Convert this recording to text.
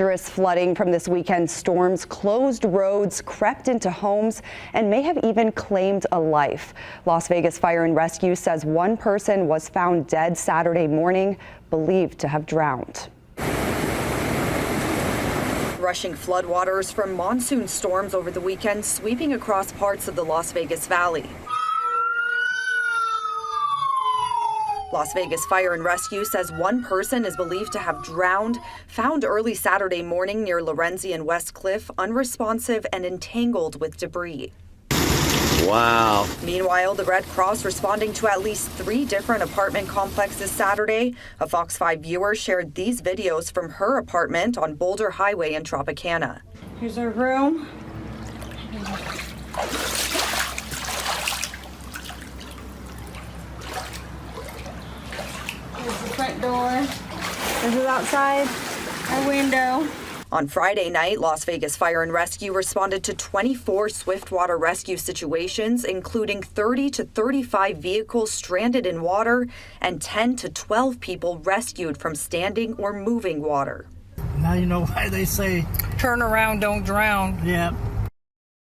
Dangerous flooding from this weekend's storms closed roads, crept into homes, and may have even claimed a life. Las Vegas Fire and Rescue says one person was found dead Saturday morning, believed to have drowned. Rushing floodwaters from monsoon storms over the weekend sweeping across parts of the Las Vegas Valley. Las Vegas Fire and Rescue says one person is believed to have drowned, found early Saturday morning near Lorenzi and West Cliff, unresponsive and entangled with debris. Wow. Meanwhile, the Red Cross responding to at least 3 different apartment complexes Saturday. A Fox 5 viewer shared these videos from her apartment on Boulder Highway in Tropicana. Here's our room. Here's the front door. This is outside our window. On Friday night, Las Vegas Fire and Rescue responded to 24 swiftwater rescue situations, including 30 to 35 vehicles stranded in water and 10 to 12 people rescued from standing or moving water. Now you know why they say, Turn around, don't drown. yeah.